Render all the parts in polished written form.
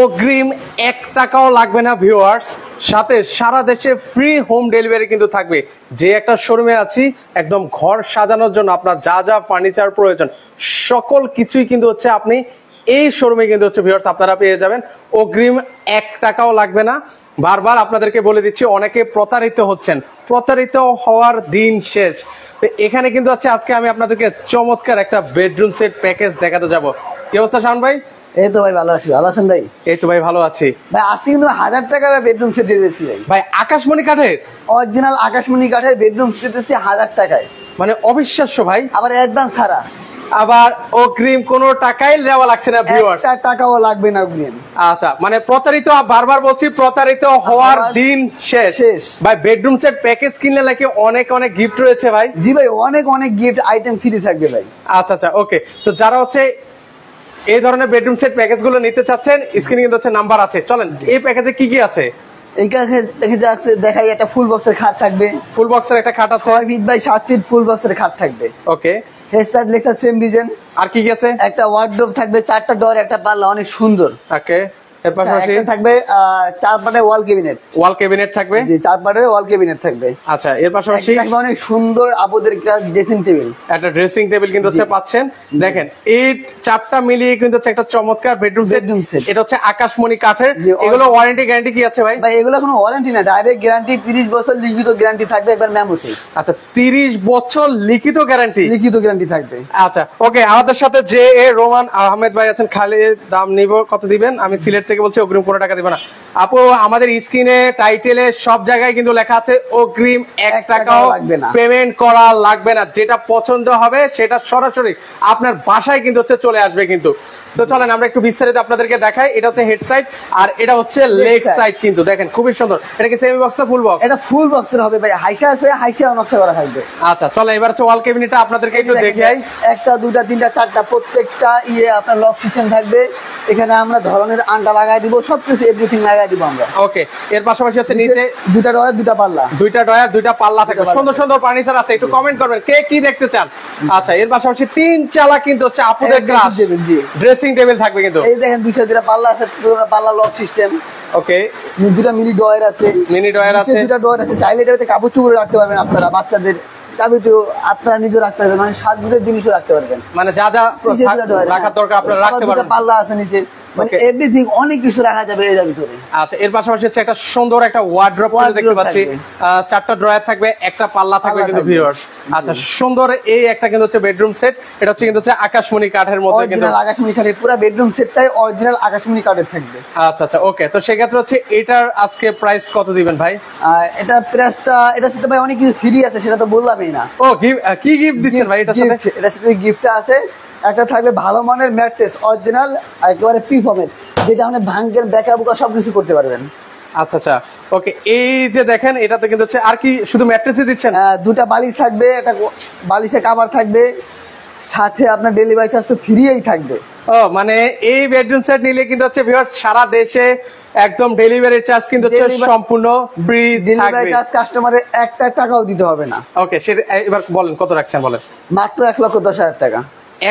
অগ্রিম 1 টাকাও লাগবে না ভিউয়ার্স, সাথে সারা দেশে ফ্রি হোম ডেলিভারি কিন্তু থাকবে। যে একটা শোরুমে আছি, একদম ঘর সাজানোর জন্য আপনার যা যা ফার্নিচার প্রয়োজন সকল কিছুই কিন্তু হচ্ছে আপনি এই শোরুমে কিন্তু হচ্ছে ভিউয়ার্স আপনারা পেয়ে যাবেন। অগ্রিম 1 টাকাও লাগবে না। বারবার আপনাদেরকে বলে দিচ্ছি, অনেকে প্রতারিত হচ্ছেন, প্রতারিত হওয়ার দিন শেষ। এখানে কিন্তু হচ্ছে আজকে আমি আপনাদেরকে চমৎকার একটা বেডরুম সেট প্যাকেজ দেখাতে যাব। কি অবস্থা শাওন ভাই? এই তো ভাই ভালো আছি, ভালো আছেন ভাই? এই তো ভাই ভালো আছি ভাই। আজকে কিন্তু 1000 টাকার বেডরুম সেট দিয়েছি ভাই। ভাই আকাশমণি কাঠের অরিজিনাল আকাশমণি কাঠের বেডরুম সেট দিয়েছি 1000 টাকায়, মানে অবিশ্বাস্য ভাই। আবার অ্যাডভান্স ছাড়া, আবার অগ্রিম কোনো টাকাই দেওয়া লাগছে না ভিউয়ার্স, 1 টাকাও লাগবে না অগ্রিম। আচ্ছা, মানে প্রতারিত, বারবার বলছি প্রতারিত হওয়ার দিন শেষ। ভাই বেডরুম সেট প্যাকেজ কিনলে নাকি অনেক অনেক গিফট রয়েছে ভাই? জি ভাই, অনেক অনেক গিফট আইটেম ফ্রি থাকবে ভাই। আচ্ছা আচ্ছা, ওকে। তো যারা হচ্ছে এই ধরনের বেডরুম সেট প্যাকেজ গুলো নিতে চাচ্ছেন, স্ক্রিনে কিন্তু হচ্ছে নাম্বার আছে। চলেন এই প্যাকেজে কি কি আছে দেখাই। একটা ফুল বক্সের খাট থাকবে, ফুল বক্সের একটা খাট আছে 6 ফিট বাই 7 ফিট ফুল বক্সের খাট থাকবে। ওকে। হেডসাইড লেক্সার সেম ডিজাইন। আর কি কি আছে? একটা ওয়ার্ডরোব থাকবে, 4টা ডোর, একটা পাল্লা, অনেক সুন্দর। ওকে। এর পাশাপাশি থাকবে 4 পাটের ওয়াল ক্যাবিনেট। ওয়াল ক্যাবিনেট থাকবে? জি, 4 পাটের ওয়াল ক্যাবিনেট থাকবে। আচ্ছা, এর পাশাপাশি অনেক সুন্দর আপুদের ড্রেসিং টেবিল। একটা ড্রেসিং টেবিল কিন্তু হচ্ছে পাচ্ছেন। দেখেন এই 4টা মিলিয়ে কিন্তু হচ্ছে একটা চমৎকার বেডরুম সেট। এটা হচ্ছে আকাশমণি কাঠের। এগুলো ওয়ারেন্টি গ্যারান্টি কি আছে ভাই? ভাই এগুলো কোনো ওয়ারেন্টি না, ডাইরেক্ট গ্যারান্টি 30 বছর লিখিত গ্যারান্টি থাকবে একবার মেমোতে। আচ্ছা, 30 বছর লিখিত গ্যারান্টি? লিখিত গ্যারান্টি থাকবে। আচ্ছা, ওকে। আমাদের সাথে যে রোমান আহমেদ ভাই আছেন, খালি দাম নিব কত দিবেন? আমি সিলেট থেকে বলছি, অগ্রিম কোনো টাকা দিব না। আপু আমাদের স্ক্রিনে টাইটেলে সব জায়গায় কিন্তু লেখা আছে অগ্রিম 1 টাকাও পেমেন্ট করা লাগবে না। যেটা পছন্দ হবে সেটা সরাসরি আপনার বাসায় কিন্তু হচ্ছে চলে আসবে কিন্তু। তো চলেন আমরা একটু বিস্তারিত আপনাদেরকে দেখাই। এটা হচ্ছে হেড সাইড আর এটা হচ্ছে লেগ সাইড। কিন্তু দেখেন খুবই সুন্দর। এটা কি সেমি বক্স না ফুল বক্স? এটা ফুল বক্সের হবে ভাই, হাইসা আছে, হাইসা নকশা করা থাকবে। আচ্ছা চলো এবার হচ্ছে ওয়াল ক্যাবিনেটটা আপনাদেরকে একটু দেখাই। 1টা 2টা 3টা 4টা প্রত্যেকটা আপনার লক কিচেন থাকবে। এখানে আমরা ধরনের আন্ডা লাগাই দিব, সবকিছু এভরিথিং লাগাই দিব আমরা। ওকে। এর পাশাপাশি হচ্ছে নিচে 2টা ডয়ার 2টা পাল্লা, 2টা ডয়ার 2টা পাল্লা থাকবে। সুন্দর সুন্দর ফার্নিচার আছে, একটু কমেন্ট করবেন কে কি দেখতে চান। আচ্ছা, এর পাশাপাশি 3 চালা কিন্তু হচ্ছে আপুদের ক্লাস ড্রেসিং টেবিল থাকবে কিন্তু। এই দেখেন 2টা পাল্লা আছে, 2টা পাল্লা লক সিস্টেম। ওকে। 2টা মিনি ডয়ার আছে, মিনি ডয়ার আছে, 2টা ডয়ার আছে। চাইলে এটাতে কাপড় চোপড় রাখতে পারবেন আপনারা, বাচ্চাদের যাবতীয় আপনারা নিজে রাখতে পারবেন, মানে সাজগোজের জিনিসও রাখতে পারবেন, মানে যা যা রাখার দরকার আপনারা রাখতে পারবেন। পাল্লা আছে নিচে, মানে এভরিথিং অনেক কিছু রাখা যাবে এর ভিতরে। আচ্ছা, এর পাশাপাশি হচ্ছে একটা সুন্দর একটা ওয়ার্ড্রপ দেখতে পাচ্ছি। 4টা ড্রয়ার থাকবে, একটা পাল্লা থাকবে কিন্তু ভিউয়ার্স। আচ্ছা, সুন্দর এই একটা কিন্তু হচ্ছে বেডরুম সেট। এটা হচ্ছে কিন্তু হচ্ছে আকাশমণি কাঠের মধ্যে কিন্তু, অরিজিনাল আকাশমণি কাঠের পুরো বেডরুম সেটটাই অরিজিনাল আকাশমণি কাঠের থাকবে। আচ্ছা আচ্ছা, ওকে। তো সেক্ষেত্রে হচ্ছে এটার আজকে প্রাইস কত দিবেন ভাই? এটা প্রাইসটা, এটার সাথে ভাই অনেক কিছু ফ্রি আছে, সেটা তো বললামই না। ও কি গিফট দিচ্ছেন ভাই এটার সাথে? এটার সাথে গিফটটা আছে, একটা থাকবে ভালো মানের ম্যাট্রেস অরিজিনাল একেবারে প্রিফর্মের, যেটা আপনি ভাঙ্গের ব্যাকা বুকা সবকিছু করতে পারবেন। আচ্ছা আচ্ছা, ওকে। এই যে দেখেন এটাতে কিন্তু হচ্ছে আর কি শুধু ম্যাট্রেসই দিচ্ছেন? 2টা বালিশ থাকবে, একটা বালিশের কভার থাকবে, সাথে আপনার ডেলিভারি চার্জ তো ফ্রিই থাকবে। ও মানে এই বেডরুম সেট নিলে কিন্তু হচ্ছে ভিউয়ার্স সারা দেশে একদম ডেলিভারি চার্জ কিন্তু হচ্ছে সম্পূর্ণ ফ্রি থাকবে। ডেলিভারি চার্জ কাস্টমারের 1 টাকাও দিতে হবে না। ওকে, সেটা এবার বলেন কত রাখছেন বলেন। মাত্র 1,10,000 টাকা।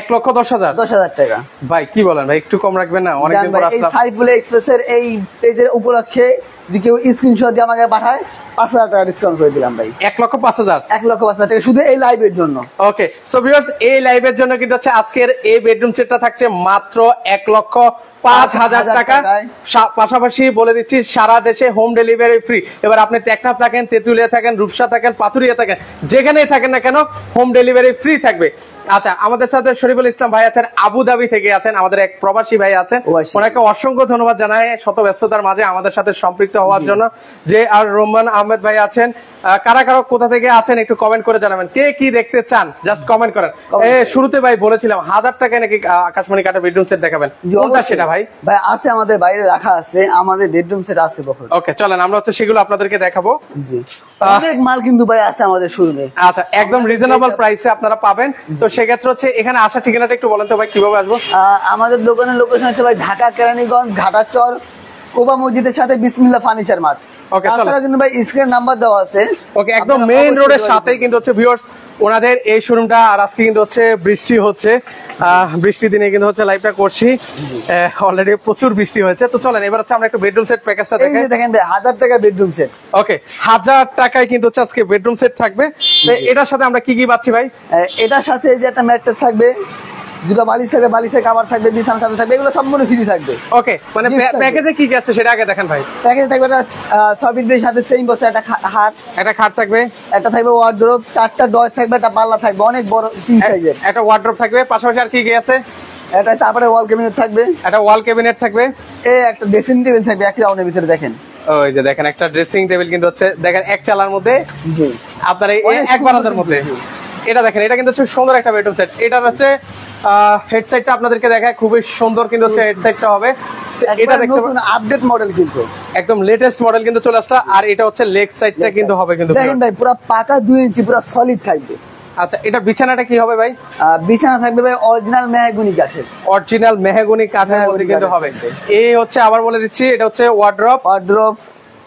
1,10,000 টাকা ভাই, কি বলেন ভাই, একটু কম রাখবেন না? অনেকদিন পর আসলাম। এই সাইফুল এক্সপ্রেসের এই পেজের উপলক্ষে যদি কেউ স্ক্রিনশট দিয়ে আমাকে পাঠায় 5,000 টাকা ডিসকাউন্ট করে দিলাম ভাই। 1,05,000 1,05,000 টাকা শুধু এই লাইভের জন্য। ওকে। সো ভিউয়ার্স এই লাইভের জন্য কিন্তু হচ্ছে আজকের এই বেডরুম সেটটা থাকছে মাত্র 1,05,000 টাকা। পাশাপাশি বলে দিচ্ছি সারা দেশে হোম ডেলিভারি ফ্রি। এবার আপনি টেকনাফ থাকেন, তেঁতুলিয়া থাকেন, রূপসা থাকেন, পাথুরিয়া থাকেন, যেখানেই থাকেন না কেন হোম ডেলিভারি ফ্রি থাকবে। আচ্ছা, আমাদের সাথে শরীফুল ইসলাম ভাই আছেন, আবুধাবি থেকে আছেন, আমাদের এক প্রবাসী ভাই আছেন। ওনাকে অসংখ্য ধন্যবাদ জানাই শত ব্যস্ততার মাঝে আমাদের সাথে সম্পৃক্ত হওয়ার জন্য। যে আর রোমান আহমেদ ভাই আছেন, কারা কারা কোথা থেকে আছেন একটু কমেন্ট করে জানাবেন। কে কি দেখতে চান জাস্ট কমেন্ট করেন। শুরুতে ভাই বলেছিলাম 1000 টাকায় নাকি আকাশমণি কাঠের বেডরুম সেট দেখাবেন, কোনটা সেটা ভাই? ভাই আছে, আমাদের বাইরে রাখা আছে, আমাদের বেডরুম সেট আছে বহুত। ওকে, চলেন আমরা হচ্ছে সেগুলো আপনাদেরকে দেখাবো। জি, অনেক মাল কিন্তু ভাই আছে আমাদের শোরুমে। আচ্ছা, একদম রিজনেবল প্রাইসে আপনারা পাবেন। তো সেক্ষেত্রে হচ্ছে এখানে আসার ঠিকানাটা একটু বলেন তো ভাই, কিভাবে আসবো? আমাদের দোকানের লোকেশন আছে ভাই ঢাকা কেরানীগঞ্জ ঘাটাচর কোবা মসজিদের সাথে বিসমিল্লাহ ফার্নিচার মার্ট। ওকে, চলো। তাছাড়া কিন্তু ভাই স্ক্রিন নাম্বার দেওয়া আছে। ওকে, একদম আপনারা মেইন অবশ্যই রোডের যোগাযোগ সাথেই কিন্তু হচ্ছে ভিউয়ার্স ওনাদের এই শোরুমটা। আর আজকে কিন্তু হচ্ছে বৃষ্টি হচ্ছে, বৃষ্টির দিনে কিন্তু হচ্ছে লাইভটা করছি, অলরেডি প্রচুর বৃষ্টি হয়েছে। তো চলেন এবার হচ্ছে আমরা একটু বেডরুম সেট প্যাকেজটা এই দেখাই। যে দেখেন ভাই 1000 টাকা বেডরুম সেট। ওকে, 1000 টাকায় কিন্তু হচ্ছে আজকে বেডরুম সেট থাকবে। তো এটার সাথে আমরা কি কি পাচ্ছি ভাই? এটার সাথে যে একটা ম্যাট্রেস থাকবে, দুটো বালিশ থাকবে, বালিশের কভার থাকবে, বিছানা সাথে থাকবে, এগুলো সম্পূর্ণ ফ্রি থাকবে। ওকে, মানে Gift থাকবে। প্যাকেজে কি কি আছে সেটা আগে দেখেন ভাই। প্যাকেজ থাকবে একটা 6 ফিটের সাথে সেম বসে একটা হাত, একটা খাট থাকবে, একটা থাকবে ওয়ার্ডরোব, 4টা ড্রয়ার থাকবে, একটা পাল্লা থাকবে অনেক বড় 3 সাইজের, একটা ওয়ার্ডরোব থাকবে, পাশাপাশি আর কি কি আছে? এটা তারপরে ওয়াল ক্যাবিনেট থাকবে, একটা ওয়াল ক্যাবিনেট থাকবে, একটা ড্রেসিং টেবিল থাকবে এক রাউন্ডের ভিতরে দেখেন। ওই যে দেখেন একটা ড্রেসিং টেবিল কিন্তু হচ্ছে দেখেন এক চালার মধ্যে, জি আপনার এই অনেক এক বারান্দার সুন্দর মধ্যে। কিন্তু। এটা দেখেন, এটা কিন্তু হচ্ছে সুন্দর একটা বেডরুম সেট। এটার হচ্ছে হেডসাইটটা আপনাদেরকে দেখায়, খুবই সুন্দর কিন্তু হচ্ছে হেডসাইটটা হবে। তো এটা এটা দেখতে নতুন আপডেট মডেল কিন্তু একদম লেটেস্ট মডেল কিন্তু চলে আসলো। আর এটা হচ্ছে লেগ সাইডটা কিন্তু হবে কিন্তু। দেখেন ভাই পুরো পাকা 2 ইঞ্চি পুরো সলিড থাকবে। আচ্ছা, এটা বিছানাটা কি হবে ভাই? বিছানা থাকবে ভাই অরিজিনাল মেহগনি কাঠের, অরিজিনাল মেহগনি কাঠের মধ্যে কিন্তু হবে। এই হচ্ছে আবার বলে দিচ্ছি, এটা হচ্ছে ওয়ার্ড্রপ, ওয়ার্ডরোব,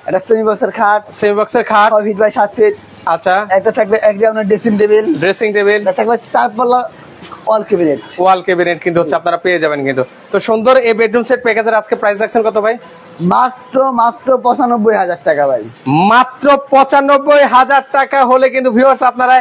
একটা সেমি বক্সের খাট, সেমি বক্সের খাট, 6 ফিট বাই 7 ফিট, আচ্ছা একটা থাকবে এক রাউন্ডের ড্রেসিং টেবিল, ড্রেসিং টেবিল, একটা থাকবে 4 পাল্লা ওয়াল ক্যাবিনেট। ওয়াল ক্যাবিনেট কিন্তু হচ্ছে আপনারা পেয়ে যাবেন কিন্তু। তো সুন্দর এই বেডরুম সেট প্যাকেজের আজকে প্রাইস রাখছেন কত ভাই? মাত্র 95,000 টাকা ভাই। মাত্র 95,000 টাকা হলে কিন্তু ভিউয়ার্স আপনারা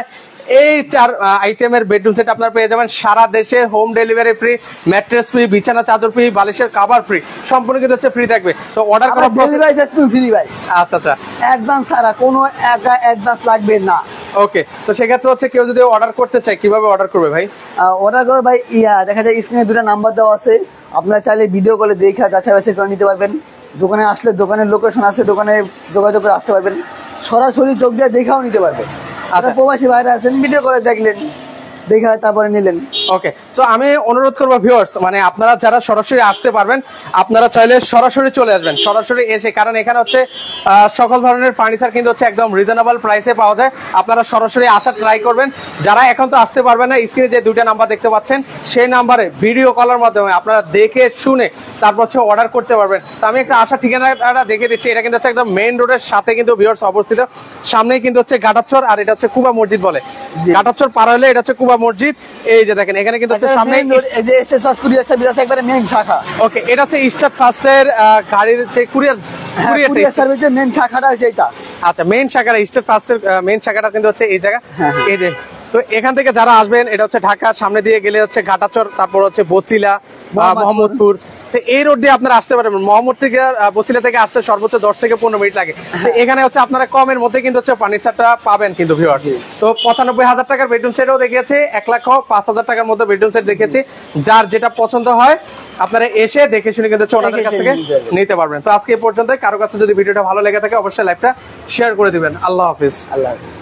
এই 4 আইটেমের বেডরুম সেট আপনারা পেয়ে যাবেন। সারা দেশে home delivery free, mattress free, বিছানা চাদর ফ্রি, বালিশের কভার ফ্রি, সম্পূর্ণ কিন্তু হচ্ছে ফ্রি থাকবে। তো অর্ডার করা ডেলিভারি চার্জ ফ্রি ভাই, আচ্ছা আচ্ছা, অ্যাডভান্স ছাড়া কোনো একা অ্যাডভান্স লাগবে না। ওকে। তো সেক্ষেত্রে হচ্ছে কেউ যদি অর্ডার করতে চায় কিভাবে অর্ডার করবে ভাই? অর্ডার করে ভাই দেখা যায় স্ক্রিনে 2টা নাম্বার দেওয়া আছে, আপনারা চাইলে ভিডিও কলে দেখা যাচাই বাছাই করে নিতে পারবেন। দোকানে আসলে দোকানের লোকেশন আছে, দোকানে যোগাযোগ করে আসতে পারবেন, সরাসরি চোখ দিয়ে দেখাও নিতে পারবেন। আচ্ছা। প্রবাসী বাইরে আছেন, ভিডিও করে দেখলেন, দেখা তারপরে নিলেন। ওকে, সো আমি অনুরোধ করবো ভিউয়ার্স, মানে আপনারা যারা সরাসরি আসতে পারবেন আপনারা চাইলে সরাসরি চলে আসবেন, সরাসরি এসে, কারণ এখানে হচ্ছে সকল ধরনের ফার্নিচার কিন্তু হচ্ছে একদম রিজনেবল প্রাইসে পাওয়া যায়। আপনারা সরাসরি আসা ট্রাই করবেন। যারা এখন তো আসতে পারবেন না, স্ক্রিনে যে 2টা নাম্বার দেখতে পাচ্ছেন সেই নাম্বারে ভিডিও কলের মাধ্যমে আপনারা দেখে শুনে তারপর হচ্ছে অর্ডার করতে পারবেন। তো আমি একটা আসার ঠিকানাটা দেখে দিচ্ছি। এটা কিন্তু হচ্ছে একদম মেইন রোডের সাথে কিন্তু ভিউয়ার্স অবস্থিত, সামনেই কিন্তু হচ্ছে গাটারচর, আর এটা হচ্ছে কুবা মসজিদ বলে। গাটারচর পার হলে এটা হচ্ছে কুবা মসজিদ। এই যে দেখেন এখানে কিন্তু হচ্ছে সামনে মেইন শাখা। ওকে, এটা হচ্ছে স্টার ফার্স্টের গাড়ির যে কুরিয়ার সার্ভিসের মেইন শাখাটা হচ্ছে এটা। আচ্ছা, মেইন শাখাটা স্টার ফার্স্টের মেইন শাখাটা কিন্তু হচ্ছে এই জায়গা। হ্যাঁ। এই যে, তো এখান থেকে যারা আসবেন এটা হচ্ছে ঢাকার সামনে দিয়ে গেলে হচ্ছে ঘাটাচর, তারপর হচ্ছে বছিলা, মোহাম্মদপুর। তো এই রোড দিয়ে আপনারা আসতে পারবেন। মোহাম্মদ থেকে বছিলা থেকে আসতে সর্বোচ্চ 10 থেকে 15 মিনিট লাগে। তো এখানে হচ্ছে আপনারা কমের মধ্যে কিন্তু হচ্ছে ফার্নিচারটা পাবেন কিন্তু ভিউয়ার্স। তো 95,000 টাকার বেডরুম সেটও দেখিয়েছি, 1,05,000 টাকার মধ্যে বেডরুম সেট দেখেছি। যার যেটা পছন্দ হয় আপনারা এসে দেখে শুনে কিন্তু হচ্ছে ওনাদের কাছ থেকে নিতে পারবেন। তো আজকে এই পর্যন্ত। কারো কাছে যদি ভিডিওটা ভালো লেগে থাকে অবশ্যই লাইভটা শেয়ার করে দিবেন। আল্লাহ হাফিজ। আল্লাহ হাফেজ।